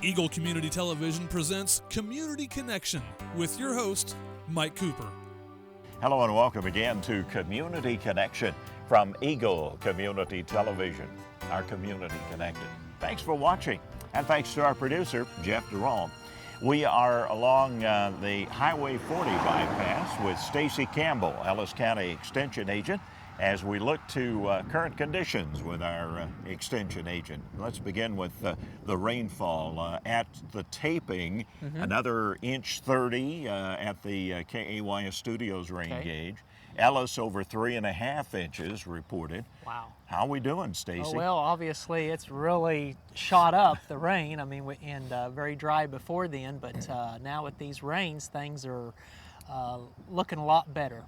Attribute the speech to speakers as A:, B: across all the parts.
A: Eagle Community Television presents Community Connection with your host, Mike Cooper.
B: Hello and welcome again to Community Connection from Eagle Community Television, our community connected. Thanks for watching, and thanks to our producer, Jeff Durant. We are along the Highway 40 bypass with Stacy Campbell, Ellis County Extension Agent, as we look to current conditions with our Extension Agent. Let's begin with the rainfall. At the taping, another inch 30 at the KAYS Studios rain gauge. Ellis over 3.5 inches reported.
C: Wow.
B: How are we doing, Stacy?
C: Oh, well, obviously it's really shot up, the rain. I mean, and very dry before then, but now with these rains, things are looking a lot better.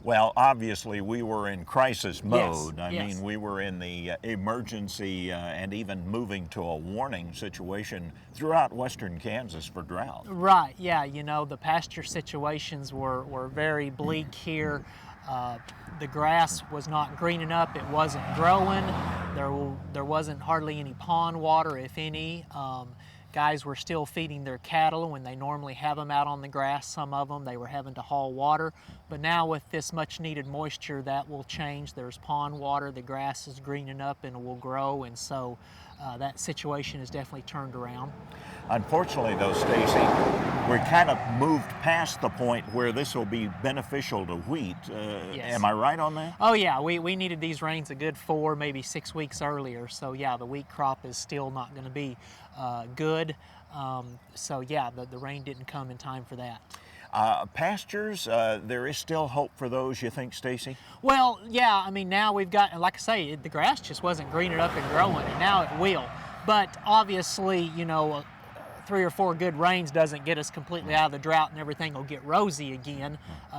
B: Well, obviously we were in crisis mode.
C: Yes,
B: I
C: yes.
B: mean, we were in the emergency and even moving to a warning situation throughout western Kansas for drought.
C: Right, yeah, you know, the pasture situations were very bleak here. The grass was not greening up, it wasn't growing. There wasn't hardly any pond water, if any. Guys were still feeding their cattle when they normally have them out on the grass. Some of them, they were having to haul water. But now with this much needed moisture, that will change. There's pond water, the grass is greening up and will grow, and so that situation has definitely turned around.
B: Unfortunately though, Stacy, we kind of moved past the point where this will be beneficial to wheat.
C: Yes.
B: Am I right on that?
C: Oh yeah, we needed these rains a good 4, maybe 6 weeks earlier. So yeah, the wheat crop is still not going to be good. So yeah, the rain didn't come in time for that.
B: Pastures, there is still hope for those, you think, Stacy?
C: Well, yeah, I mean, now we've got, like I say, the grass just wasn't greening up and growing, and now it will. But obviously, you know, 3 or 4 good rains doesn't get us completely out of the drought and everything will get rosy again.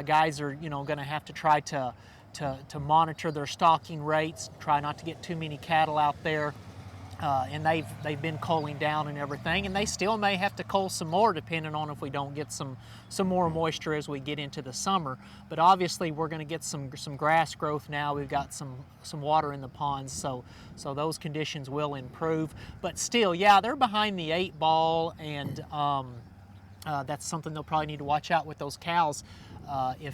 C: Guys are, you know, going to have to try to monitor their stocking rates, try not to get too many cattle out there. And they've been culling down and everything, and they still may have to cull some more depending on if we don't get some more moisture as we get into the summer. But obviously we're going to get some grass growth now. We've got some water in the ponds, so those conditions will improve. But still, yeah, they're behind the 8 ball, and that's something they'll probably need to watch out with those cows. If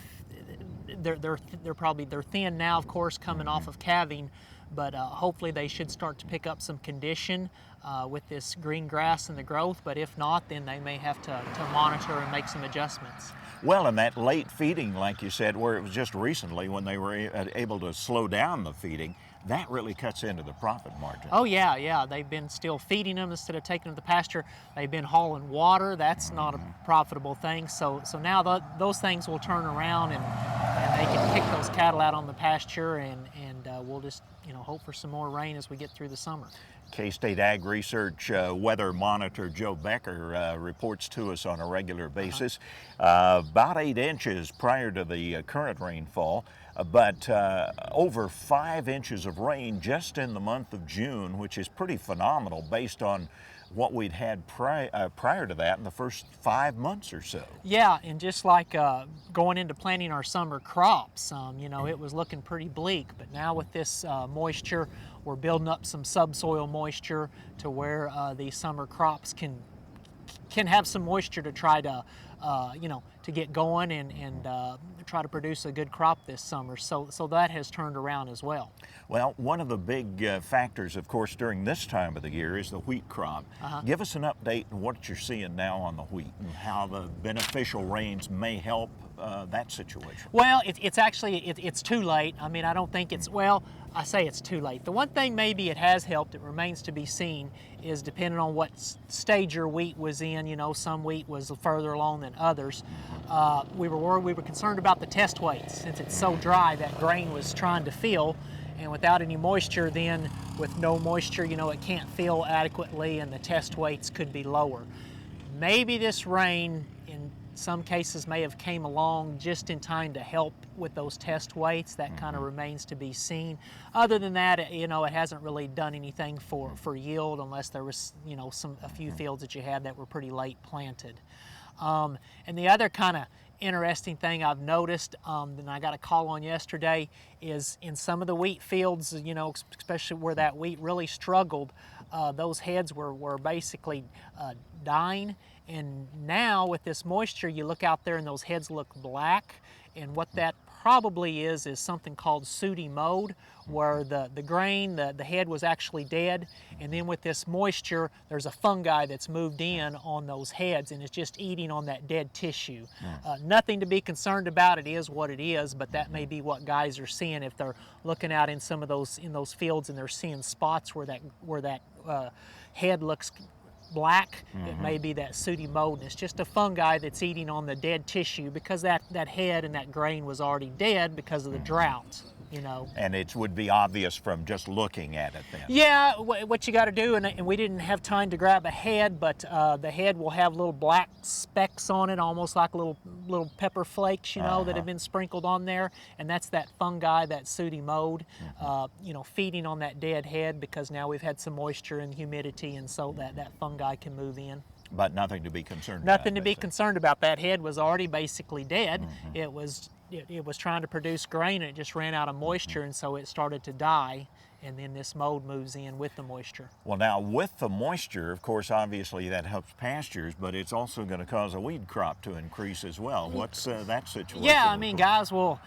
C: they're thin now, of course, coming off of calving. But hopefully they should start to pick up some condition with this green grass and the growth. But if not, then they may have to monitor and make some adjustments.
B: Well, and that late feeding, like you said, where it was just recently when they were able to slow down the feeding, that really cuts into the profit margin.
C: Oh yeah, they've been still feeding them instead of taking them to the pasture. They've been hauling water. That's not a profitable thing. So now those things will turn around and they can kick those cattle out on the pasture, and we'll just, you know, hope for some more rain as we get through the summer.
B: K-State Ag Research weather monitor Joe Becker reports to us on a regular basis. About 8 inches prior to the current rainfall, but over 5 inches of rain just in the month of June, which is pretty phenomenal based on what we'd had prior to that in the first 5 months or so.
C: Yeah, and just like going into planting our summer crops, you know, it was looking pretty bleak, but now with this moisture, we're building up some subsoil moisture to where these summer crops can have some moisture to try to, you know, to get going and try to produce a good crop this summer. So that has turned around as well.
B: Well, one of the big factors, of course, during this time of the year is the wheat crop. Give us an update on what you're seeing now on the wheat and how the beneficial rains may help that situation.
C: Well, it's actually, it's too late. I mean, I don't think it's, well, I say it's too late. The one thing maybe it has helped, it remains to be seen, is depending on what stage your wheat was in. You know, some wheat was further along than others. We were concerned about the test weights. Since it's so dry, that grain was trying to fill, and without any moisture, then with no moisture, you know, it can't fill adequately, and the test weights could be lower. Maybe this rain in some cases may have came along just in time to help with those test weights. That kind of remains to be seen. Other than that, you know, it hasn't really done anything for yield, unless there was, you know, a few fields that you had that were pretty late planted. And the other kind of interesting thing I've noticed, and I got a call on yesterday, is in some of the wheat fields, you know, especially where that wheat really struggled, those heads were basically dying. And now with this moisture, you look out there and those heads look black. And what that probably is something called sooty mold, where the grain, the head was actually dead, and then with this moisture, there's a fungi that's moved in on those heads and it's just eating on that dead tissue. Nothing to be concerned about, it is what it is, but that may be what guys are seeing if they're looking out in some of those fields and they're seeing spots where that head looks black. It may be that sooty mold, and it's just a fungi that's eating on the dead tissue because that head and that grain was already dead because of the drought, you know.
B: And it would be obvious from just looking at it then.
C: Yeah, what you got to do, and we didn't have time to grab a head, but the head will have little black specks on it, almost like little pepper flakes, you know, that have been sprinkled on there, and that's that fungi, that sooty mold, you know, feeding on that dead head because now we've had some moisture and humidity, and so that fungi can move in.
B: But nothing to be concerned about.
C: Nothing to be concerned about. That head was already basically dead. It was trying to produce grain and it just ran out of moisture, and so it started to die, and then this mold moves in with the moisture.
B: Well, now with the moisture, of course, obviously that helps pastures, but it's also going to cause a weed crop to increase as well. What's that situation?
C: Yeah, I mean, guys will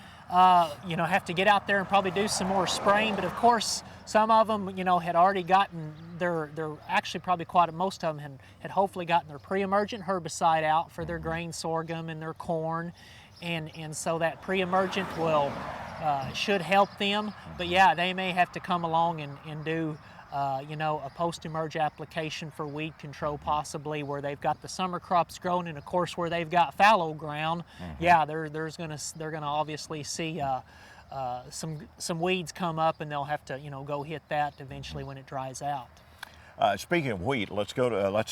C: you know, have to get out there and probably do some more spraying, but of course some of them, you know, had already gotten their actually probably most of them had hopefully gotten their pre-emergent herbicide out for their grain sorghum and their corn, and so that pre-emergent will should help them. But yeah, they may have to come along and do you know, a post-emerge application for weed control possibly, where they've got the summer crops growing, and of course where they've got fallow ground, yeah, they're gonna obviously see some weeds come up, and they'll have to, you know, go hit that eventually when it dries out.
B: Speaking of wheat, let's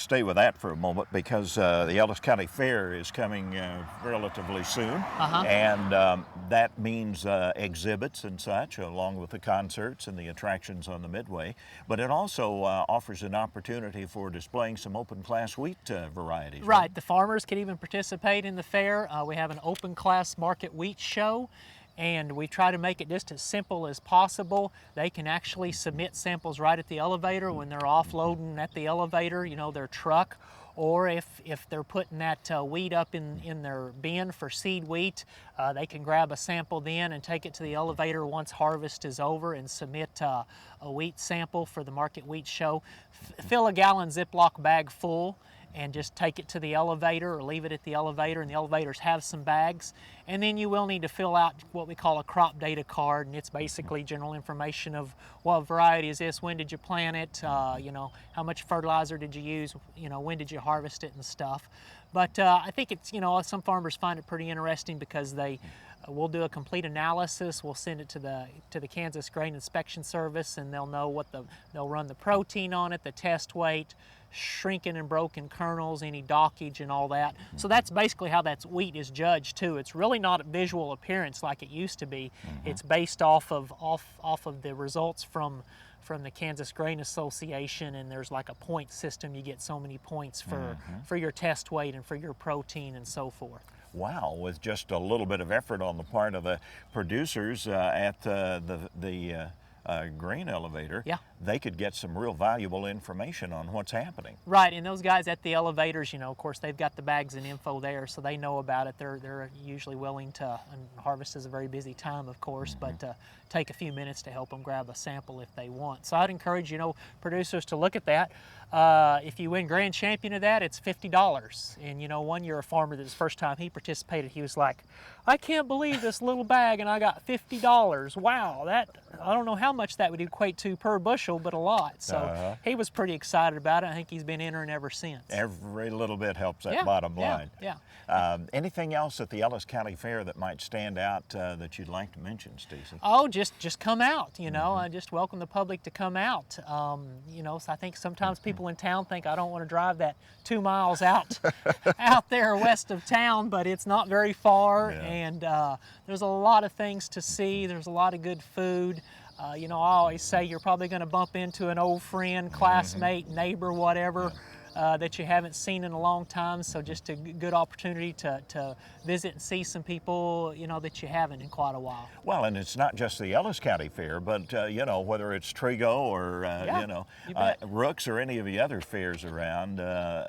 B: stay with that for a moment, because the Ellis County Fair is coming relatively soon, and that means exhibits and such, along with the concerts and the attractions on the Midway. But it also offers an opportunity for displaying some open class wheat varieties.
C: Right, the farmers can even participate in the fair. We have an open class market wheat show, and we try to make it just as simple as possible. They can actually submit samples right at the elevator when they're offloading at the elevator, you know, their truck, or if they're putting that wheat up in their bin for seed wheat, they can grab a sample then and take it to the elevator once harvest is over and submit a wheat sample for the market wheat show. Fill a gallon Ziploc bag full and just take it to the elevator or leave it at the elevator, and the elevators have some bags. And then you will need to fill out what we call a crop data card, and it's basically general information of what variety is this, when did you plant it, you know, how much fertilizer did you use, you know, when did you harvest it and stuff. But I think it's, you know, some farmers find it pretty interesting because we'll do a complete analysis. We'll send it to the Kansas Grain Inspection Service, and they'll know they'll run the protein on it, the test weight, shrinking and broken kernels, any dockage and all that. So that's basically how that wheat is judged too. It's really not a visual appearance like it used to be. It's based off of the results from the Kansas Grain Association, and there's like a point system. You get so many points for your test weight and for your protein and so forth.
B: Wow, with just a little bit of effort on the part of the producers at the grain elevator,
C: yeah,
B: they could get some real valuable information on what's happening.
C: Right, and those guys at the elevators, you know, of course, they've got the bags and info there, so they know about it. They're usually willing to, and harvest is a very busy time, of course, but take a few minutes to help them grab a sample if they want. So I'd encourage, you know, producers to look at that. If you win grand champion of that, it's $50. And you know, one year a farmer, that his first time he participated, he was like, I can't believe this little bag and I got $50. Wow, I don't know how much that would equate to per bushel, but a lot. So he was pretty excited about it. I think he's been entering ever since.
B: Every little bit helps that bottom line.
C: Yeah.
B: Anything else at the Ellis County Fair that might stand out that you'd like to mention, Stacy?
C: Oh, just come out, you know. I just welcome the public to come out. You know, so I think sometimes people in town think I don't want to drive that 2 miles out there west of town, but it's not very far, and there's a lot of things to see. There's a lot of good food. You know, I always say you're probably going to bump into an old friend, classmate, neighbor, whatever. that you haven't seen in a long time. So just a good opportunity to visit and see some people, you know, that you haven't in quite a while.
B: Well, and it's not just the Ellis County Fair, but you know, whether it's Trego or
C: Yeah,
B: you know,
C: you bet.
B: Rooks or any of the other fairs around,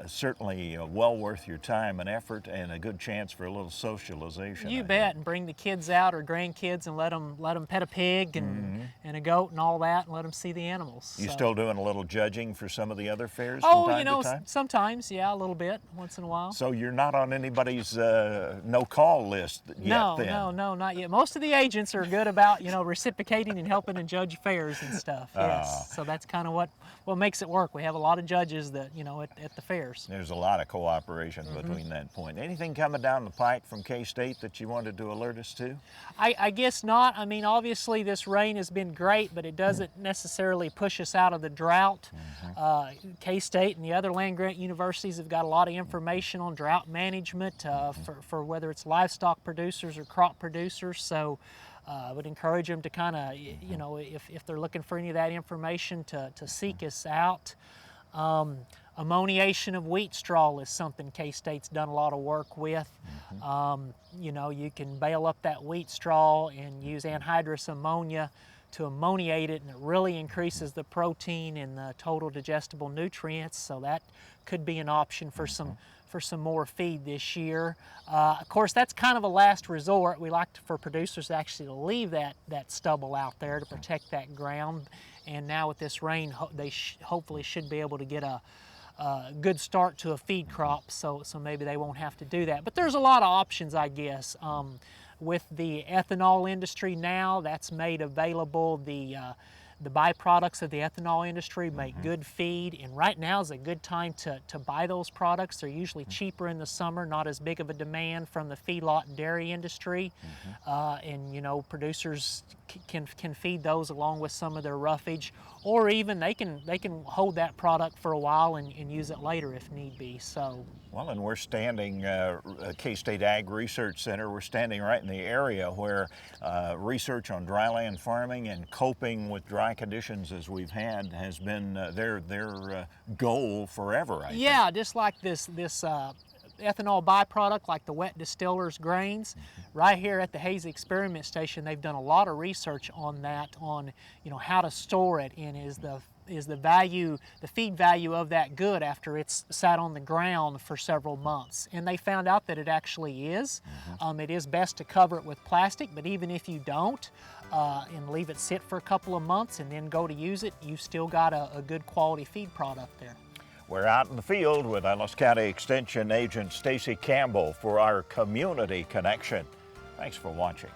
B: certainly well worth your time and effort, and a good chance for a little socialization.
C: You
B: I
C: bet,
B: think.
C: and bring the kids out or grandkids and let them pet a pig and a goat and all that, and let them see the animals.
B: You
C: So-
B: still doing a little judging for some of the other fairs
C: Oh,
B: from time
C: you know,
B: to time?
C: sometimes, yeah, a little bit, once in a while.
B: So you're not on anybody's no-call list yet
C: No,
B: then?
C: no, not yet. Most of the agents are good about, you know, reciprocating and helping to judge fairs and stuff. Yes, so that's kind of what makes it work. We have a lot of judges that, you know, at the fairs.
B: There's a lot of cooperation between that point. Anything coming down the pike from K-State that you wanted to alert us to?
C: I guess not. I mean, obviously this rain has been great, but it doesn't necessarily push us out of the drought. K-State and the other land-grant universities have got a lot of information on drought management for whether it's livestock producers or crop producers. So I would encourage them to kind of, you know, if they're looking for any of that information, to seek us out. Ammoniation of wheat straw is something K-State's done a lot of work with. You know, you can bale up that wheat straw and use anhydrous ammonia to ammoniate it, and it really increases the protein and the total digestible nutrients. So that could be an option for some more feed this year. Of course, that's kind of a last resort. We like for producers actually to leave that stubble out there to protect that ground. And now with this rain, they hopefully should be able to get a good start to a feed crop, so maybe they won't have to do that. But there's a lot of options, I guess. With the ethanol industry now, that's made available. The byproducts of the ethanol industry make good feed, and right now is a good time to buy those products. They're usually cheaper in the summer, not as big of a demand from the feedlot and dairy industry, and you know, producers can feed those along with some of their roughage, or even they can hold that product for a while and use it later if need be. So.
B: Well, and we're standing, K-State Ag Research Center, we're standing right in the area where research on dryland farming and coping with dry conditions as we've had has been their goal forever, I think.
C: Yeah, just like this ethanol byproduct, like the wet distillers grains, right here at the Hazy Experiment Station, they've done a lot of research on that, on, you know, how to store it, and is the feed value of that good after it's sat on the ground for several months. And they found out that it actually is. It is best to cover it with plastic, but even if you don't, and leave it sit for a couple of months and then go to use it, you've still got a good quality feed product there.
B: We're out in the field with Ellis County Extension Agent Stacy Campbell for our Community Connection. Thanks for watching.